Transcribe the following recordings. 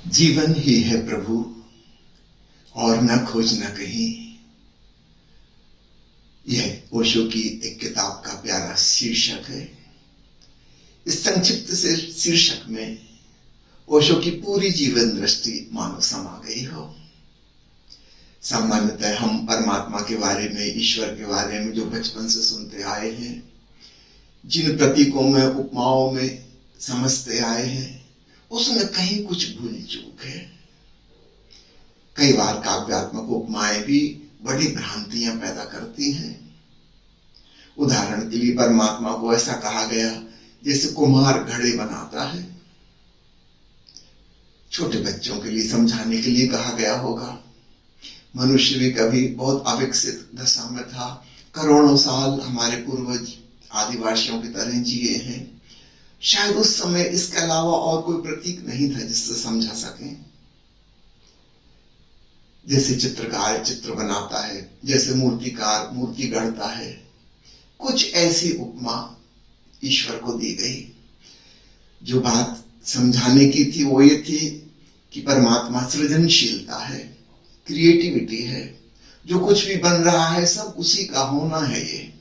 जीवन ही है प्रभु और न खोज न कहीं। यह ओशो की एक किताब का प्यारा शीर्षक है। इस संक्षिप्त से शीर्षक में ओशो की पूरी जीवन दृष्टि मानो समा गई हो। सामान्यतः हम परमात्मा के बारे में, ईश्वर के बारे में जो बचपन से सुनते आए हैं, जिन प्रतीकों में, उपमाओं में समझते आए हैं, उसमें कहीं कुछ भूल चूक है। कई बार काव्यात्मक उपमाएं भी बड़ी भ्रांतियां पैदा करती हैं। उदाहरण के लिए परमात्मा को ऐसा कहा गया जैसे कुम्हार घड़े बनाता है। छोटे बच्चों के लिए समझाने के लिए कहा गया होगा, मनुष्य भी कभी बहुत अविकसित दशा में था, करोड़ों साल हमारे पूर्वज आदिवासियों की तरह जिए हैं। शायद उस समय इसके अलावा और कोई प्रतीक नहीं था जिससे समझा सकें। जैसे चित्रकार चित्र बनाता है, जैसे मूर्तिकार मूर्ति गढ़ता है, कुछ ऐसी उपमा ईश्वर को दी गई। जो बात समझाने की थी वो ये थी कि परमात्मा सृजनशीलता है, क्रिएटिविटी है। जो कुछ भी बन रहा है सब उसी का होना है ये।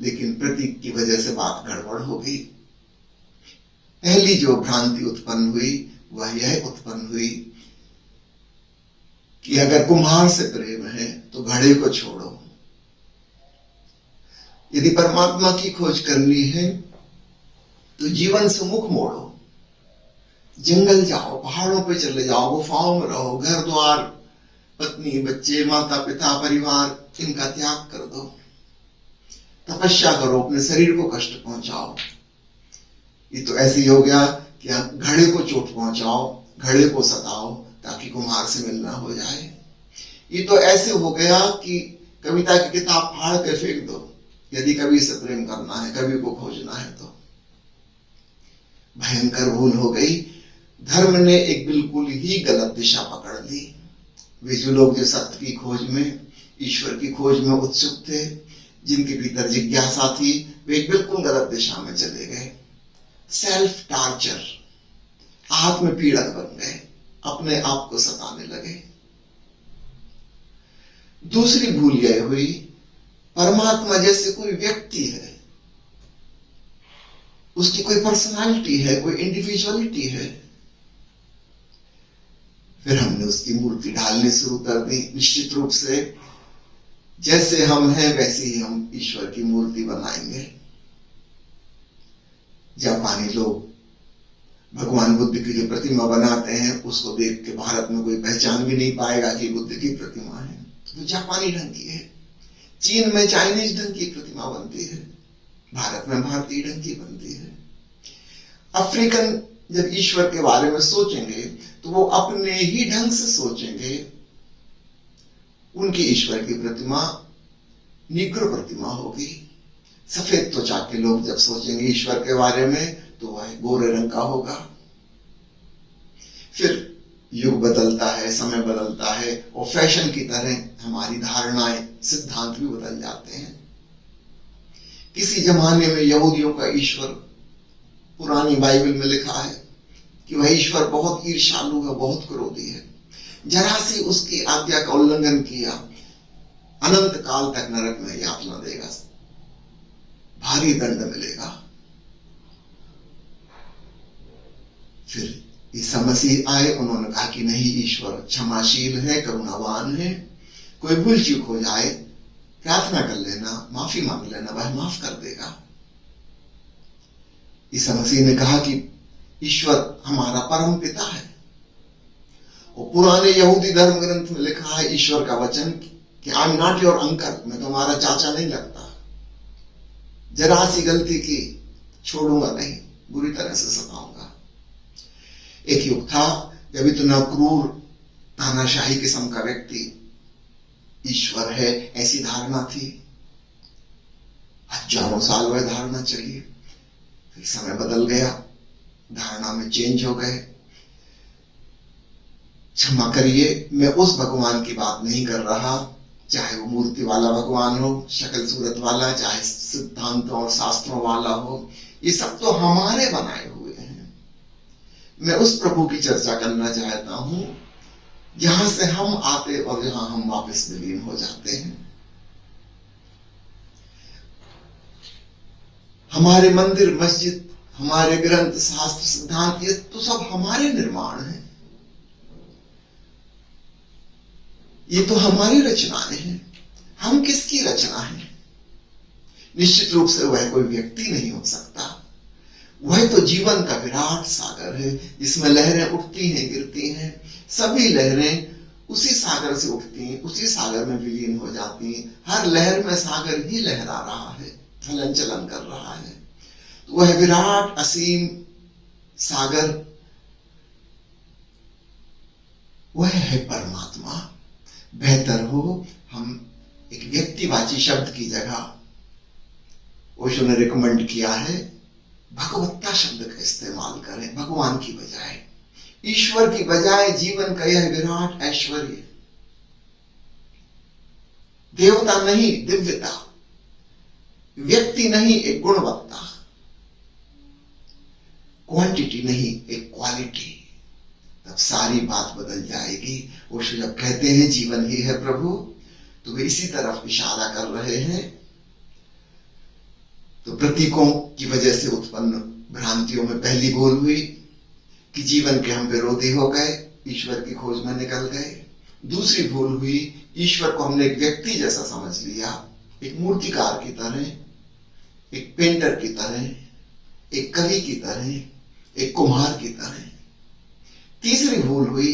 लेकिन प्रतीक की वजह से बात गड़बड़ हो गई। पहली जो भ्रांति उत्पन्न हुई वह यह उत्पन्न हुई कि अगर कुम्हार से प्रेम है तो घड़े को छोड़ो। यदि परमात्मा की खोज करनी है तो जीवन से मुख मोड़ो, जंगल जाओ, पहाड़ों पे चले जाओ, गुफाओं में रहो, घर द्वार, पत्नी, बच्चे, माता पिता, परिवार, इनका त्याग कर दो। तपस्या करो, अपने शरीर को कष्ट पहुंचाओ। ये तो ऐसे ही हो गया कि आप घड़े को चोट पहुंचाओ, घड़े को सताओ ताकि कुम्हार से मिलना हो जाए। ये तो ऐसे हो गया कि कविता की किताब फाड़ के फेंक दो यदि कवि से प्रेम करना है, कवि को खोजना है तो। भयंकर भूल हो गई। धर्म ने एक बिल्कुल ही गलत दिशा पकड़ ली। वे जो लोग जो सत्य की खोज में, ईश्वर की खोज में उत्सुक थे, जिनके भीतर जिज्ञासा थी, वे एक बिल्कुल गलत दिशा में चले गए। सेल्फ टार्चर, आत्म पीड़क बन गए, अपने आप को सताने लगे। दूसरी भूल यह हुई, परमात्मा जैसे कोई व्यक्ति है, उसकी कोई पर्सनालिटी है, कोई इंडिविजुअलिटी है। फिर हमने उसकी मूर्ति ढालनी शुरू कर दी। निश्चित रूप से जैसे हम हैं वैसे ही हम ईश्वर की मूर्ति बनाएंगे। जापानी लोग भगवान बुद्ध की जो प्रतिमा बनाते हैं उसको देख के भारत में कोई पहचान भी नहीं पाएगा कि बुद्ध की प्रतिमा है, वो जापानी ढंग की है। चीन में चाइनीज ढंग की प्रतिमा बनती है, भारत में भारतीय ढंग की बनती है। अफ्रीकन जब ईश्वर के बारे में सोचेंगे तो वो अपने ही ढंग से सोचेंगे। उनकी ईश्वर की प्रतिमा निग्रो प्रतिमा होगी। सफेद त्वचा के लोग जब सोचेंगे ईश्वर के बारे में तो वह गोरे रंग का होगा। फिर युग बदलता है, समय बदलता है और फैशन की तरह हमारी धारणाएं, सिद्धांत भी बदल जाते हैं। किसी जमाने में यहूदियों का ईश्वर, पुरानी बाइबल में लिखा है कि वह ईश्वर बहुत ईर्ष्यालु है, बहुत क्रोधी है। जरा सी उसकी आज्ञा का उल्लंघन किया, अनंत काल तक नरक में यातना देगा, भारी दंड मिलेगा। फिर ईसा मसीह आए, उन्होंने कहा कि नहीं, ईश्वर क्षमाशील है, करुणावान है। कोई भूल चूक हो जाए, प्रार्थना कर लेना, माफी मांग लेना, वह माफ कर देगा। ईसा मसीह ने कहा कि ईश्वर हमारा परम पिता है। और पुराने यहूदी धर्म ग्रंथ में लिखा है ईश्वर का वचन कि I am not your uncle, मैं तुम्हारा चाचा नहीं लगता। जरा सी गलती की छोड़ूंगा नहीं, बुरी तरह से सताऊंगा। एक युग था जब इतना क्रूर तानाशाही किस्म का व्यक्ति ईश्वर है ऐसी धारणा थी। हजारों साल वह धारणा चली। फिर समय बदल गया, धारणा में चेंज हो गए। क्षमा करिए, मैं उस भगवान की बात नहीं कर रहा, चाहे वो मूर्ति वाला भगवान हो, शक्ल सूरत वाला, चाहे सिद्धांतों और शास्त्रों वाला हो। ये सब तो हमारे बनाए हुए हैं। मैं उस प्रभु की चर्चा करना चाहता हूं जहां से हम आते और जहां हम वापस विलीन हो जाते हैं। हमारे मंदिर, मस्जिद, हमारे ग्रंथ, शास्त्र, सिद्धांत, ये तो सब हमारे निर्माण हैं, ये तो हमारी रचनाएं हैं। हम किसकी रचना है? निश्चित रूप से वह कोई व्यक्ति नहीं हो सकता। वह तो जीवन का विराट सागर है जिसमें लहरें उठती हैं, गिरती हैं। सभी लहरें उसी सागर से उठती हैं, उसी सागर में विलीन हो जाती हैं। हर लहर में सागर ही लहरा रहा है, हलन चलन कर रहा है। तो वह विराट असीम सागर, वह है परमात्मा। बेहतर हो हम एक व्यक्तिवाची शब्द की जगह ओशो ने रिकमेंड किया है भगवत्ता शब्द का इस्तेमाल करें, भगवान की बजाय, ईश्वर की बजाय। जीवन का यह विराट ऐश्वर्य, देवता नहीं दिव्यता, व्यक्ति नहीं एक गुणवत्ता, क्वांटिटी नहीं एक क्वालिटी, तब सारी बात बदल जाएगी। ओशो जब कहते हैं जीवन ही है प्रभु, तो वे इसी तरफ इशारा कर रहे हैं। तो प्रतीकों की वजह से उत्पन्न भ्रांतियों में पहली भूल हुई कि जीवन के हम विरोधी हो गए, ईश्वर की खोज में निकल गए। दूसरी भूल हुई, ईश्वर को हमने एक व्यक्ति जैसा समझ लिया, एक मूर्तिकार की तरह, एक पेंटर की तरह, एक कवि की तरह, एक कुम्हार की तरह। तीसरी भूल हुई,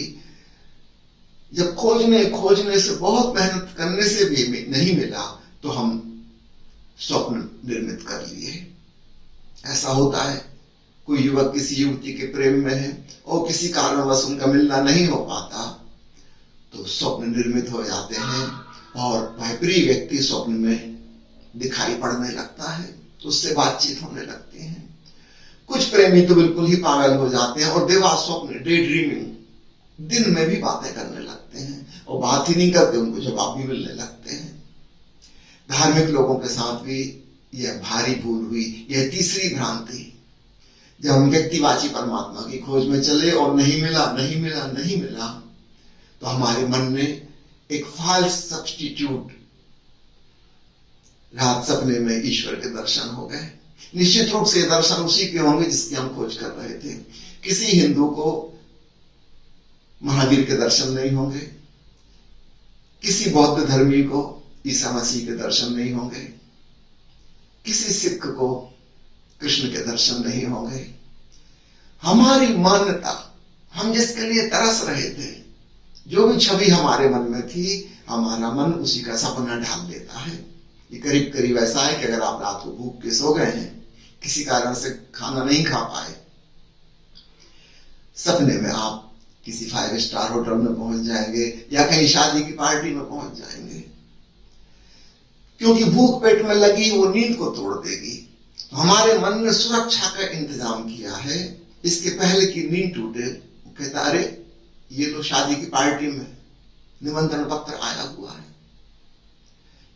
जब खोजने से, बहुत मेहनत करने से भी नहीं मिला, तो हम स्वप्न निर्मित कर लिए। ऐसा होता है, कोई युवक किसी युवती के प्रेम में है और किसी कारणवश उनका मिलना नहीं हो पाता, तो स्वप्न निर्मित हो जाते हैं और वह प्रिय व्यक्ति स्वप्न में दिखाई पड़ने लगता है, तो उससे बातचीत होने लगती है। कुछ प्रेमी तो बिल्कुल ही पागल हो जाते हैं और दिवा स्वप्न, डे ड्रीमिंग, दिन में भी बातें करने लगते हैं और बात ही नहीं करते, उनको जवाब भी मिलने लगते हैं। धार्मिक लोगों के साथ भी यह भारी भूल हुई, यह तीसरी भ्रांति। जब हम व्यक्तिवाची परमात्मा की खोज में चले और नहीं मिला, तो हमारे मन ने एक फॉल्स सब्स्टिट्यूट, रात सपने में ईश्वर के दर्शन हो गए। निश्चित रूप से दर्शन उसी के होंगे जिसकी हम खोज कर रहे थे। किसी हिंदू को महावीर के दर्शन नहीं होंगे, किसी बौद्ध धर्मी को ईसा मसीह के दर्शन नहीं होंगे, किसी सिख को कृष्ण के दर्शन नहीं होंगे। हमारी मान्यता, हम जिसके लिए तरस रहे थे, जो भी छवि हमारे मन में थी, हमारा मन उसी का सपना ढाल लेता है। ये करीब करीब ऐसा है कि अगर आप रात को भूख के सो गए हैं, किसी कारण से खाना नहीं खा पाए, सपने में आप किसी 5 स्टार होटल में पहुंच जाएंगे या कहीं शादी की पार्टी में पहुंच जाएंगे, क्योंकि भूख पेट में लगी वो नींद को तोड़ देगी। तो हमारे मन ने सुरक्षा का इंतजाम किया है, इसके पहले की नींद टूटे। वो कहता, अरे ये तो शादी की पार्टी में निमंत्रण पत्र आया हुआ है,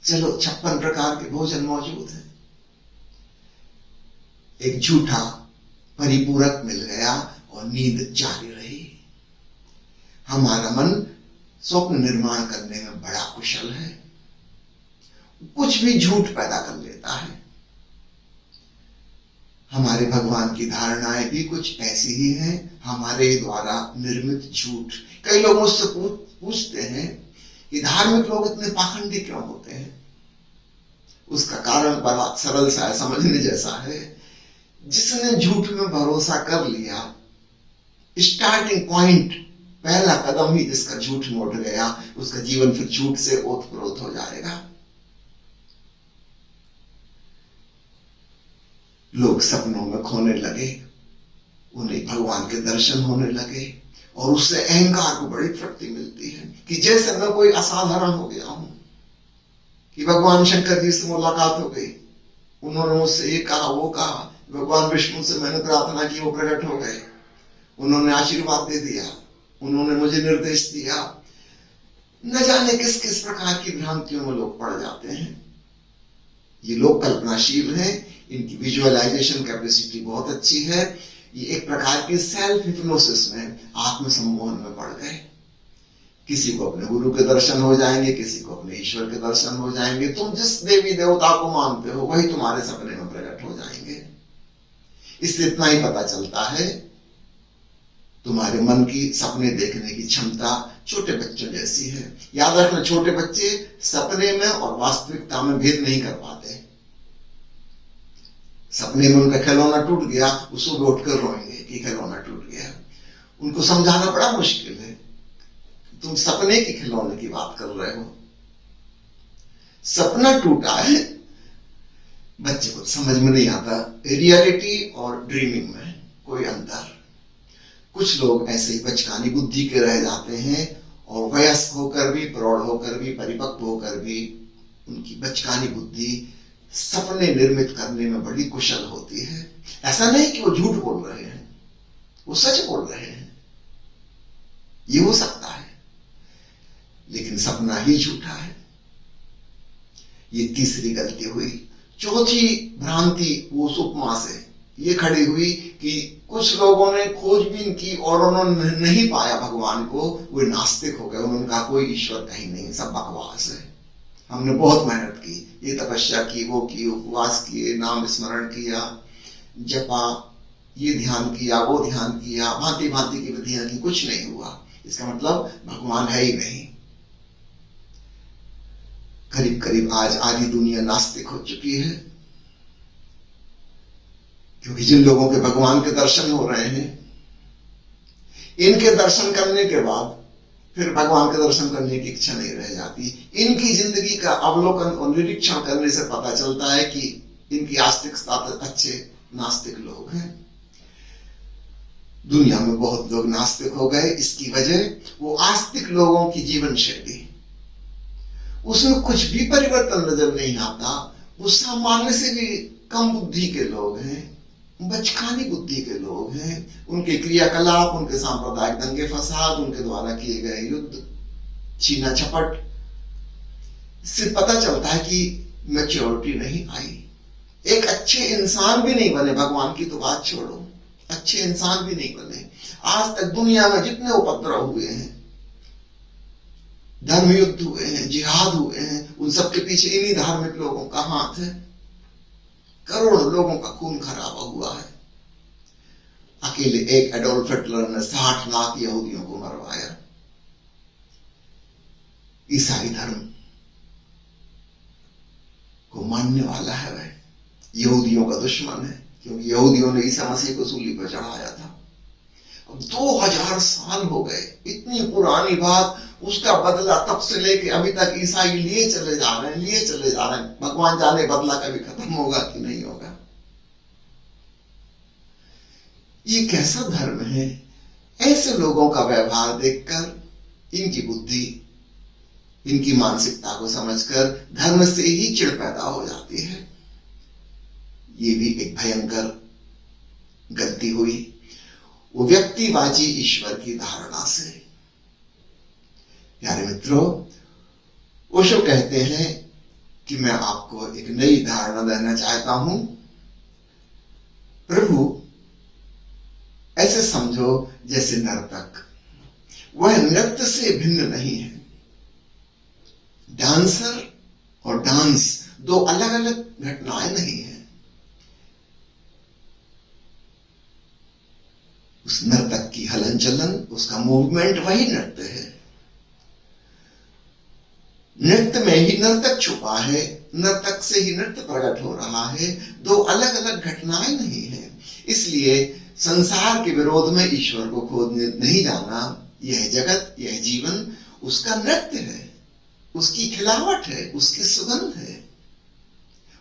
चलो 56 प्रकार के भोजन मौजूद है। एक झूठा परिपूरक मिल गया और नींद जारी रही। हमारा मन स्वप्न निर्माण करने में बड़ा कुशल है, कुछ भी झूठ पैदा कर लेता है। हमारे भगवान की धारणाएं भी कुछ ऐसी ही हैं, हमारे द्वारा निर्मित झूठ। कई लोग मुझसे पूछते हैं कि धार्मिक लोग इतने पाखंडी क्यों होते हैं। उसका कारण बड़ा सरल सा है, समझने जैसा है। जिसने झूठ में भरोसा कर लिया, स्टार्टिंग पॉइंट, पहला कदम ही जिसका झूठ में उठ गया, उसका जीवन फिर झूठ से ओतप्रोत हो जाएगा। लोग सपनों में खोने लगे, उन्हें भगवान के दर्शन होने लगे और उससे अहंकार को बड़ी तृप्ति मिलती है कि जैसे मैं कोई असाधारण हो गया हूं, कि भगवान शंकर जी से मुलाकात हो गई, उन्होंने मुझसे ये कहा वो कहा, भगवान विष्णु से मैंने प्रार्थना की, वो प्रकट हो गए, उन्होंने आशीर्वाद दे दिया, उन्होंने मुझे निर्देश दिया। न जाने किस किस प्रकार की भ्रांतियों में लोग पड़ जाते हैं। ये लोग कल्पनाशील हैं, इनकी विजुअलाइजेशन कैपेसिटी बहुत अच्छी है, ये एक प्रकार की सेल्फ हिप्नोसिस में, आत्मसम्मोहन में पड़ गए। किसी को अपने गुरु के दर्शन हो जाएंगे, किसी को अपने ईश्वर के दर्शन हो जाएंगे। तुम जिस देवी देवता को मानते हो वही तुम्हारे सपने में प्रकट हो जाएंगे। इससे इतना ही पता चलता है तुम्हारे मन की सपने देखने की क्षमता छोटे बच्चों जैसी है। याद रखना, छोटे बच्चे सपने में और वास्तविकता में भेद नहीं कर पाते। सपने में उनका खिलौना टूट गया, वो सुबह उठकर रोएंगे कि खिलौना टूट गया। उनको समझाना बड़ा मुश्किल है, तुम सपने की खिलौने की बात कर रहे हो, सपना टूटा है। बच्चे को समझ में नहीं आता रियलिटी और ड्रीमिंग में कोई अंतर। कुछ लोग ऐसे ही बचकानी बुद्धि के रह जाते हैं और वयस्क होकर भी, प्रौढ़ होकर भी, परिपक्व होकर भी उनकी बचकानी बुद्धि सपने निर्मित करने में बड़ी कुशल होती है। ऐसा नहीं कि वो झूठ बोल रहे हैं, वो सच बोल रहे हैं, ये हो सकता है, लेकिन सपना ही झूठा है। ये तीसरी गलती हुई। चौथी भ्रांति उस उपमा से ये खड़ी हुई कि कुछ लोगों ने खोजबीन की और उन्होंने नहीं पाया भगवान को, वे नास्तिक हो गए। उन्होंने कहा कोई ईश्वर कहीं नहीं, सब बकवास है। हमने बहुत मेहनत की, ये तपस्या की, वो की, उपवास किए, नाम स्मरण किया, जपा, ये ध्यान किया, वो ध्यान किया, भांति भांति की विधियां की, कुछ नहीं हुआ। इसका मतलब भगवान है ही नहीं। करीब करीब आज आधी दुनिया नास्तिक हो चुकी है, क्योंकि जिन लोगों के भगवान के दर्शन हो रहे हैं, इनके दर्शन करने के बाद फिर भगवान के दर्शन करने की इच्छा नहीं रह जाती। इनकी जिंदगी का अवलोकन और निरीक्षण करने से पता चलता है कि इनकी आस्तिकता अच्छे नास्तिक लोग हैं। दुनिया में बहुत लोग नास्तिक हो गए। इसकी वजह वो आस्तिक लोगों की जीवन शैली, उसमें कुछ भी परिवर्तन नजर नहीं आता। वो सामान्य से भी कम बुद्धि के लोग हैं, बचकानी बुद्धि के लोग हैं। उनके क्रियाकलाप, उनके सांप्रदायिक दंगे फसाद, उनके द्वारा किए गए युद्ध, छीना झपट से पता चलता है कि मैच्योरिटी नहीं आई। एक अच्छे इंसान भी नहीं बने, भगवान की तो बात छोड़ो, अच्छे इंसान भी नहीं बने। आज तक दुनिया में जितने उपद्रव हुए हैं, धर्म युद्ध हुए हैं, जिहाद हुए हैं, उन सबके पीछे इन्हीं धार्मिक लोगों का हाथ है। करोड़ों लोगों का खून खराबा हुआ है। अकेले एक एडोल्फ हिटलर ने 60 लाख यहूदियों को मरवाया। ईसाई धर्म को मानने वाला है वह यहूदियों का दुश्मन है, क्योंकि यहूदियों ने ईसा मसीह को सूली पर चढ़ाया था। अब 2000 साल हो गए, इतनी पुरानी बात, उसका बदला तब से लेके अभी तक ईसाई लिए चले जा रहे हैं, लिए चले जा रहे हैं। भगवान जाने बदला कभी खत्म होगा कि नहीं होगा। ये कैसा धर्म है? ऐसे लोगों का व्यवहार देखकर, इनकी बुद्धि, इनकी मानसिकता को समझकर धर्म से ही चिढ़ पैदा हो जाती है। ये भी एक भयंकर गलती हुई, वो व्यक्तिवाची ईश्वर की धारणा से। प्यारे मित्रों, ओशो कहते हैं कि मैं आपको एक नई धारणा देना चाहता हूं। प्रभु ऐसे समझो जैसे नर्तक, वह नृत्य से भिन्न नहीं है। डांसर और डांस दो अलग अलग घटनाएं नहीं है। उस नर्तक की हलन चलन, उसका मूवमेंट वही नृत्य है। नृत्य में ही नर्तक छुपा है, नर्तक से ही नृत्य प्रकट हो रहा है। दो अलग अलग घटनाएं नहीं है। इसलिए संसार के विरोध में ईश्वर को खोजने नहीं जाना। यह जगत, यह जीवन उसका नृत्य है, उसकी खिलावट है, उसकी सुगंध है,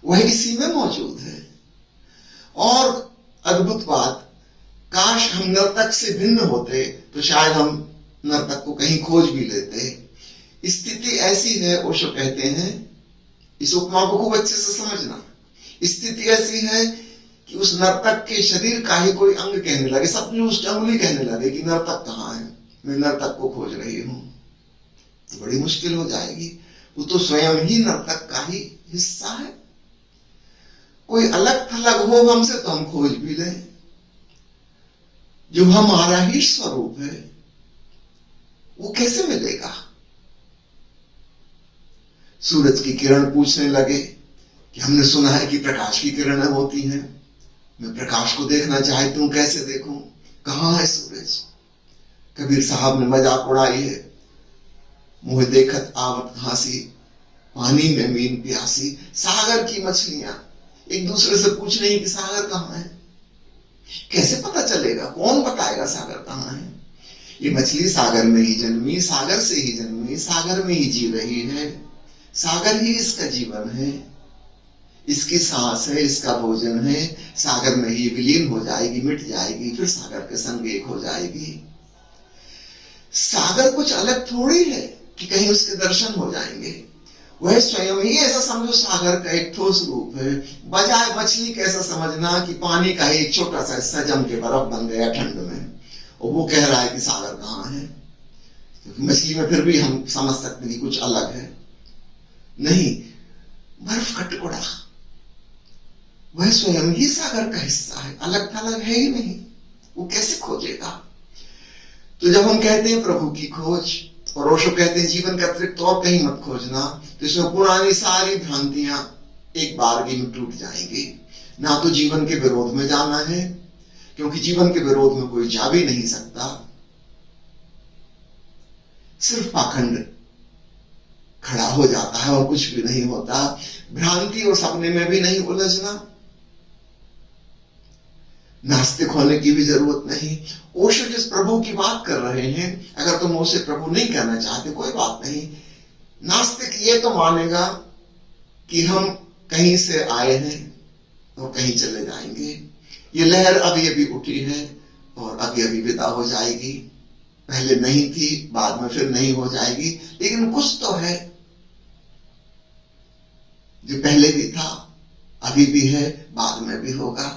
वह इसी में मौजूद है। और अद्भुत बात, काश हम नर्तक से भिन्न होते तो शायद हम नर्तक को कहीं खोज भी लेते। स्थिति ऐसी है, ओशो कहते हैं, इस उपमा को खूब अच्छे से समझना। स्थिति ऐसी है कि उस नर्तक के शरीर का ही कोई अंग कहने लगे, सपने उसकी अंगुली कहने लगे कि नर्तक कहाँ है, मैं नर्तक को खोज रही हूं। तो बड़ी मुश्किल हो जाएगी। वो तो स्वयं ही नर्तक का ही हिस्सा है। कोई अलग थलग हो हमसे तो हम खोज भी लें, जो हमारा ही स्वरूप है, वो कैसे मिलेगा? सूरज की किरण पूछने लगे कि हमने सुना है कि प्रकाश की किरणें होती हैं, मैं प्रकाश को देखना चाहती हूं, कैसे देखूं? कहां है सूरज? कबीर साहब ने मजाक उड़ाई है, मुझे देखत आवत हंसी, पानी में मीन प्यासी। सागर की मछलियां एक दूसरे से पूछ रही कि सागर कहां है? कैसे पता चलेगा? कौन बताएगा सागर कहां है? ये मछली सागर में ही जन्मी, सागर से ही जन्मी, सागर में ही जी रही है, सागर ही इसका जीवन है, इसकी सांस है, इसका भोजन है, सागर में ही विलीन हो जाएगी, मिट जाएगी, फिर सागर के संग एक हो जाएगी। सागर कुछ अलग थोड़ी है कि कहीं उसके दर्शन हो जाएंगे, वह स्वयं ही ऐसा समझो सागर का एक ठोस रूप है। बजाय मछली कैसा समझना कि पानी का एक छोटा सा हिस्सा जम के बर्फ बन गया ठंड में, और वो कह रहा है कि सागर कहां है। क्योंकि मछली में फिर भी हम समझ सकते हैं कि कुछ अलग है। नहीं, बर्फ का टुकड़ा वह स्वयं ही सागर का हिस्सा है, अलग थलग है ही नहीं, वो कैसे खोजेगा? तो जब हम कहते हैं प्रभु की खोज, और ओशो कहते हैं जीवन के अतिरिक्त और कहीं मत खोजना, तो इसमें पुरानी सारी भ्रांतियां एक बारगी में टूट जाएंगी। ना तो जीवन के विरोध में जाना है, क्योंकि जीवन के विरोध में कोई जा भी नहीं सकता। सिर्फ पाखंड खड़ा हो जाता है और कुछ भी नहीं होता। भ्रांति और सपने में भी नहीं उलझना, नास्तिक होने की भी जरूरत नहीं। ओशो जिस प्रभु की बात कर रहे हैं, अगर तुम उसे प्रभु नहीं कहना चाहते कोई बात नहीं। नास्तिक ये तो मानेगा कि हम कहीं से आए हैं और कहीं चले जाएंगे, ये लहर अभी अभी उठी है और अभी अभी विदा हो जाएगी, पहले नहीं थी बाद में फिर नहीं हो जाएगी, लेकिन कुछ तो है जो पहले भी था, अभी भी है, बाद में भी होगा,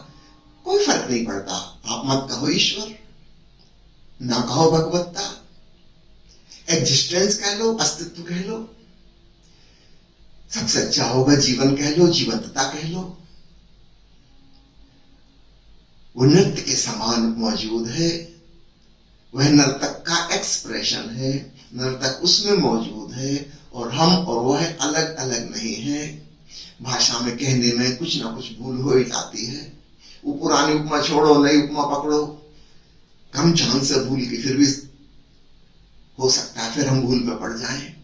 कोई फर्क नहीं पड़ता। आप मत कहो ईश्वर, ना कहो भगवत्ता, एग्जिस्टेंस कह लो, अस्तित्व कह लो, सबसे अच्छा होगा जीवन कह लो, जीवंतता कह लो। वो नृत्य के समान मौजूद है, वह नर्तक का एक्सप्रेशन है, नर्तक उसमें मौजूद है, और हम और वह अलग अलग नहीं है। भाषा में कहने में कुछ ना कुछ भूल हो ही जाती है। वो पुरानी उपमा छोड़ो, नई उपमा पकड़ो, कम चांस से भूल की फिर भी हो सकता है फिर हम भूल में पड़ जाएं।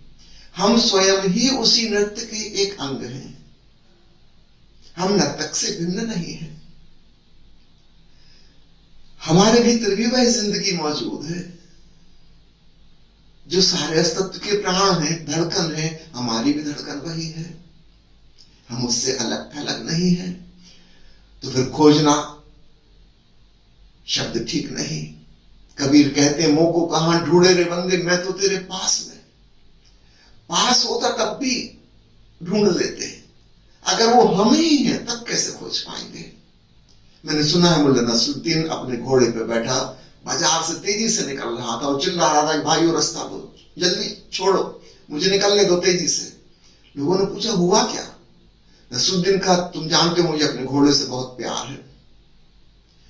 हम स्वयं ही उसी नृत्य के एक अंग हैं, हम नर्तक से भिन्न नहीं है। हमारे भीतर भी वह जिंदगी मौजूद है जो सारे अस्तित्व के प्राण है, धड़कन है, हमारी भी धड़कन वही है, हम उससे अलग थलग नहीं है। तो फिर खोजना शब्द ठीक नहीं। कबीर कहते हैं, मोह को कहां ढूंढे रे बंदे, मैं तो तेरे पास में। पास होता तब भी ढूंढ लेते, अगर वो हम ही हैं तब कैसे खोज पाएंगे? मैंने सुना है मुल्ला नसरुद्दीन अपने घोड़े पे बैठा बाजार से तेजी से निकल रहा था और चिल्ला रहा था, भाइयों रास्ता दो, जल्दी छोड़ो, मुझे निकलने दो तेजी से। लोगों ने पूछा हुआ क्या? नसरुद्दीन का, तुम जानते हो मुझे अपने घोड़े से बहुत प्यार है,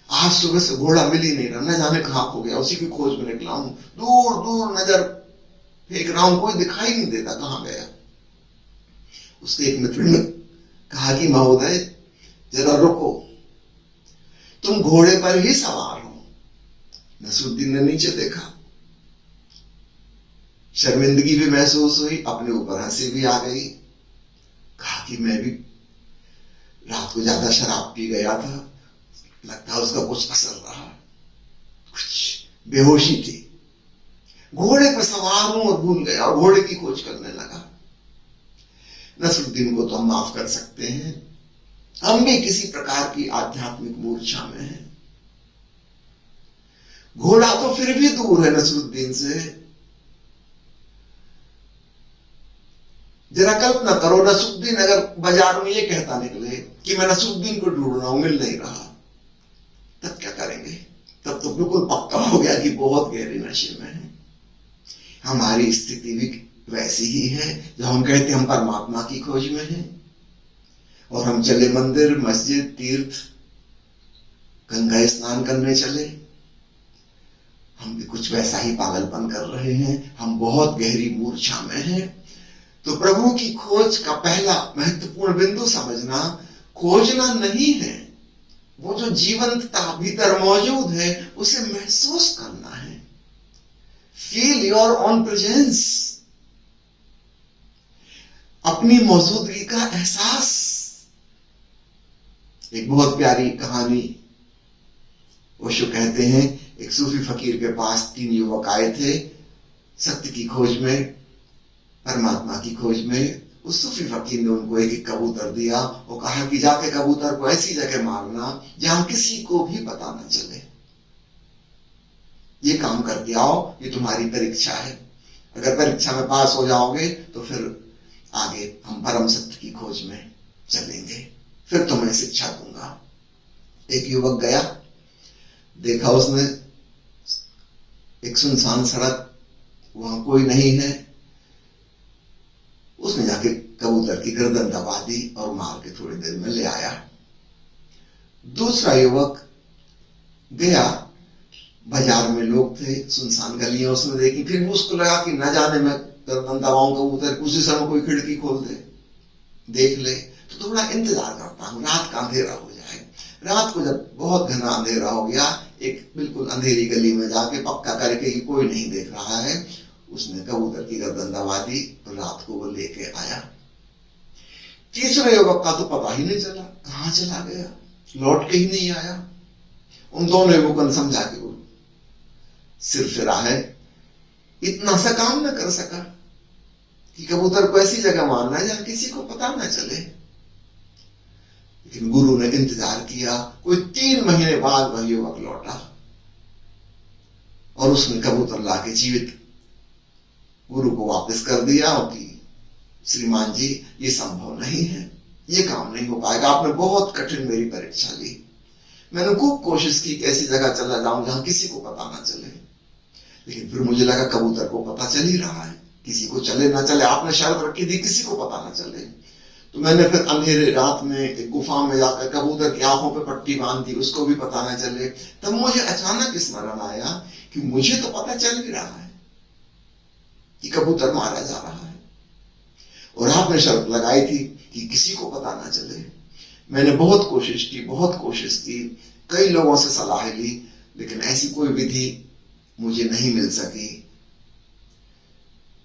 आज सुबह से घोड़ा मिल ही नहीं रहा, न जाने कहां खो गया, उसी की खोज में निकला हूं, दूर दूर नजर फेंक रहा हूं, कोई दिखाई नहीं देता कहां गया। उसके एक मित्र ने कहा कि महोदय जरा रुको, तुम घोड़े पर ही सवार हो। नसरुद्दीन ने नीचे देखा, शर्मिंदगी भी महसूस हुई, अपने ऊपर हंसी भी आ गई। कहा कि मैं भी रात को ज्यादा शराब पी गया था, लगता है उसका कुछ असर रहा, कुछ बेहोशी थी, घोड़े पर सवार हूं और भूल गया और घोड़े की खोज करने लगा। नसरुद्दीन को तो हम माफ कर सकते हैं, हम भी किसी प्रकार की आध्यात्मिक मूर्छा में हैं। घोड़ा तो फिर भी दूर है नसरुद्दीन से। जरा कल्पना करो, नसरुद्दीन अगर बाजार में ये कहता निकले कि मैं नसरुद्दीन को ढूंढ रहा हूं, मिल नहीं रहा, तब क्या करेंगे? तब तो बिल्कुल पक्का हो गया कि बहुत गहरे नशे में है। हमारी स्थिति भी वैसी ही है, जब हम कहते हैं हम परमात्मा की खोज में हैं और हम चले मंदिर, मस्जिद, तीर्थ, गंगा स्नान करने चले, हम भी कुछ वैसा ही पागलपन कर रहे हैं, हम बहुत गहरी मूर्छा में हैं। तो प्रभु की खोज का पहला महत्वपूर्ण बिंदु समझना, खोजना नहीं है, वो जो जीवंतता भीतर मौजूद है उसे महसूस करना है। फील योर ओन प्रेजेंस, अपनी मौजूदगी का एहसास। एक बहुत प्यारी कहानी ओशो कहते हैं, एक सूफी फकीर के पास 3 युवक आए थे सत्य की खोज में, परमात्मा की खोज में। उस सूफी फकीर ने उनको एक कबूतर दिया और कहा कि जाके कबूतर को ऐसी जगह मारना जहां किसी को भी पता न चले। ये काम करके आओ, ये तुम्हारी परीक्षा है। अगर परीक्षा में पास हो जाओगे तो फिर आगे हम परम सत्य की खोज में चलेंगे, फिर तुम्हें शिक्षा दूंगा। एक युवक गया, देखा उसने एक सुनसान सड़क, वहां कोई नहीं है। उसने जाके कबूतर की गर्दन दबा दी और मार के थोड़ी देर में ले आया। दूसरा युवक गया, बाजार में लोग थे, सुनसान गलियां उसने देखी, फिर भी उसको लगा कि न जाने मैं गर्दन दबाऊं कबूतर, उसी समय कोई खिड़की खोल दे, देख ले, तो थोड़ा इंतजार करता हूं, रात का अंधेरा हो जाए। रात को जब बहुत घना अंधेरा हो गया, एक बिल्कुल अंधेरी गली में जाके पक्का करके कि कोई नहीं देख रहा है, उसने कबूतर की गर्दन दबा दी और रात को वो लेके आया। तीसरे युवक का तो पता ही नहीं चला, कहां चला गया, लौट के ही नहीं आया। उन दोनों युवकों ने समझा कि वो सिर फिरा है, इतना सा काम न कर सका कि कबूतर को ऐसी जगह मारना है जहां किसी को पता न चले। लेकिन गुरु ने इंतजार किया, कोई 3 महीने बाद वह युवक लौटा और उसने कबूतर लाके जीवित गुरु को वापस कर दिया और कि श्रीमान जी ये संभव नहीं है, ये काम नहीं हो पाएगा, आपने बहुत कठिन मेरी परीक्षा ली, मैंने खूब कोशिश की कि ऐसी जगह चला जाऊं जहां किसी को पता ना चले, लेकिन फिर मुझे लगा कबूतर को पता चल ही रहा है, किसी को चले ना चले, आपने शर्त रखी थी किसी को पता ना चले। तो मैंने फिर अंधेरे रात में एक गुफा में जाकर कबूतर की आंखों पे पट्टी बांध दी, उसको भी पता ना चले। तब मुझे अचानक स्मरण आया कि मुझे तो पता चल ही रहा है कि कबूतर मारा जा रहा है, और आपने शर्त लगाई थी कि किसी को पता ना चले। मैंने बहुत कोशिश की, कई लोगों से सलाह ली, लेकिन ऐसी कोई विधि मुझे नहीं मिल सकी,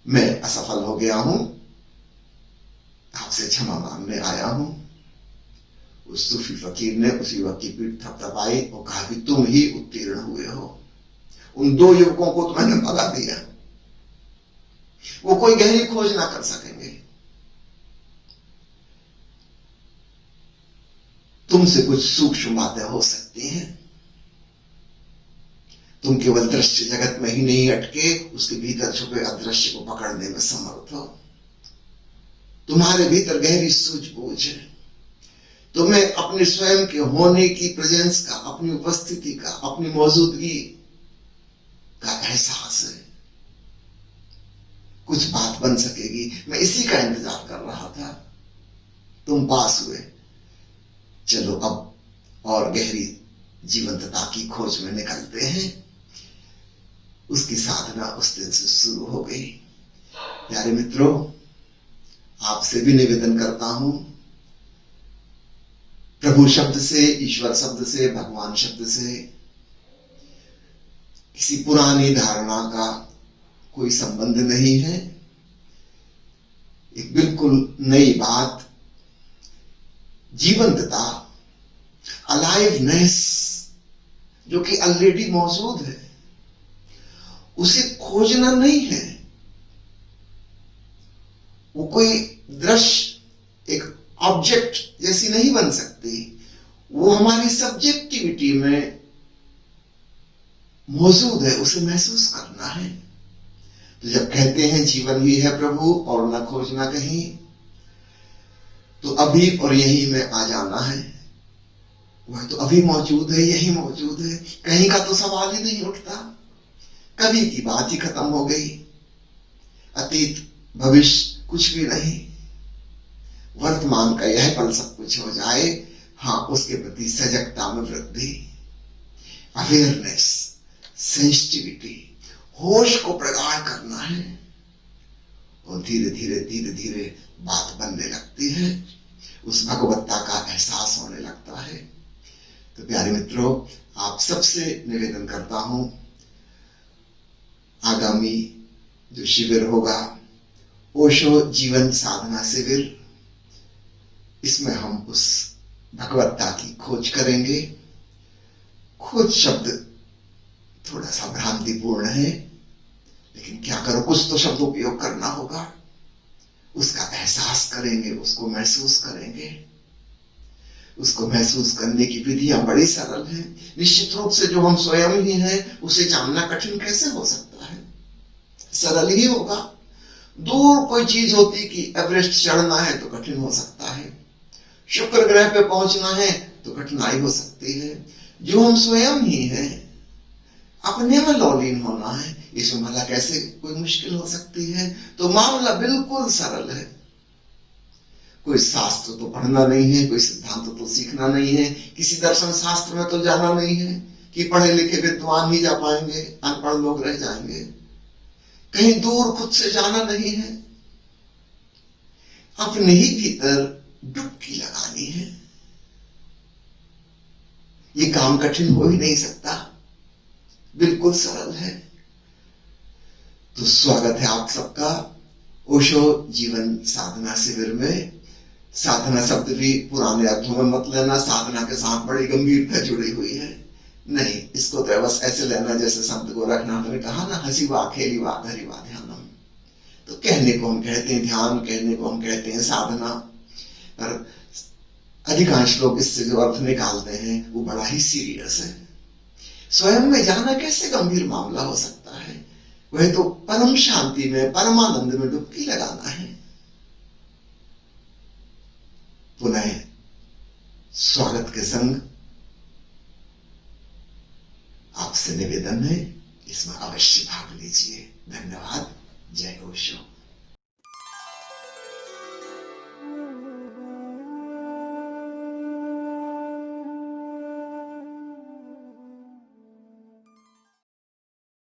मैं असफल हो गया हूं, आपसे क्षमा मांगने आया हूं। उस सूफी फकीर ने उस युवक की पीठ थपथपाई और कहा कि तुम ही उत्तीर्ण हुए हो। उन 2 युवकों को तो मैंने भगा दिया, वो कोई गहरी खोज ना कर सकेंगे। तुमसे कुछ सूक्ष्म बातें हो सकती हैं, तुम केवल दृश्य जगत में ही नहीं अटके, उसके भीतर छुपे अदृश्य को पकड़ने में समर्थ हो। तुम्हारे भीतर गहरी सूझबूझ है, तुम्हें अपने स्वयं के होने की प्रेजेंस का, अपनी उपस्थिति का, अपनी मौजूदगी का एहसास है। कुछ बात बन सकेगी, मैं इसी का इंतजार कर रहा था, तुम पास हुए। चलो अब और गहरी जीवंतता की खोज में निकलते हैं। उसकी साधना उस दिन से शुरू हो गई। प्यारे मित्रों, आपसे भी निवेदन करता हूं, प्रभु शब्द से, ईश्वर शब्द से, भगवान शब्द से किसी पुरानी धारणा का कोई संबंध नहीं है। एक बिल्कुल नई बात, जीवंतता, अलाइवनेस जो कि ऑलरेडी मौजूद है, उसे खोजना नहीं है। वो कोई दृश्य एक ऑब्जेक्ट जैसी नहीं बन सकती, वो हमारी सब्जेक्टिविटी में मौजूद है, उसे महसूस करना है। तो जब कहते हैं जीवन ही है प्रभु और न खोजना कहीं, तो अभी और यहीं में आ जाना है। वह तो अभी मौजूद है, यही मौजूद है, कहीं का तो सवाल ही नहीं उठता। कभी की बात ही खत्म हो गई, अतीत भविष्य कुछ भी नहीं, वर्तमान का यह पल सब कुछ हो जाए। हाँ, उसके प्रति सजगता में वृद्धि, अवेयरनेस, सेंसिटिविटी, होश को प्रगाढ़ करना है। और धीरे धीरे धीरे धीरे बात बनने लगती है, उस भगवत्ता का एहसास होने लगता है। तो प्यारे मित्रों, आप सबसे निवेदन करता हूं, आगामी जो शिविर होगा, ओशो जीवन साधना शिविर, इसमें हम उस भगवत्ता की खोज करेंगे। खोज शब्द थोड़ा सा भ्रांतिपूर्ण है, लेकिन क्या करो, कुछ तो शब्द उपयोग करना होगा। उसका एहसास करेंगे, उसको महसूस करेंगे। उसको महसूस करने की विधियां बड़ी सरल हैं। निश्चित रूप से जो हम स्वयं ही हैं, उसे जानना कठिन कैसे हो सकता है? सरल ही होगा। दूर कोई चीज होती कि एवरेस्ट चढ़ना है तो कठिन हो सकता है, शुक्र ग्रह पे पहुंचना है तो कठिनाई हो सकती है। जो हम स्वयं ही हैं, अपने में लौलीन होना है, इसमें भला कैसे कोई मुश्किल हो सकती है? तो मामला बिल्कुल सरल है। कोई शास्त्र तो पढ़ना नहीं है, कोई सिद्धांत तो सीखना नहीं है, किसी दर्शन शास्त्र में तो जाना नहीं है कि पढ़े लिखे विद्वान ही जा पाएंगे, अनपढ़ लोग रह जाएंगे। कहीं दूर खुद से जाना नहीं है, अपने ही भीतर डुबकी लगानी है। ये काम कठिन हो ही नहीं सकता, बिल्कुल सरल है। तो स्वागत है आप सबका ओशो जीवन साधना शिविर में। साधना शब्द भी पुराने अर्थों में मत लेना, साधना के साथ बड़ी गंभीरता जुड़ी हुई है। नहीं, इसको तो बस ऐसे लेना जैसे शब्द को रखना। मैंने कहा ना, हंसी वा खेली वा धरी वा ध्यानम। तो कहने को हम कहते हैं ध्यान, कहने को हम कहते हैं साधना, पर अधिकांश लोग इससे जो अर्थ निकालते हैं वो बड़ा ही सीरियस है। स्वयं में जाना कैसे गंभीर मामला हो सकता है? वह तो परम शांति में, परमानंद में डुबकी लगाना है। पुनः स्वागत के संग आपसे निवेदन है, इसमें अवश्य भाग लीजिए। धन्यवाद। जय ओशो।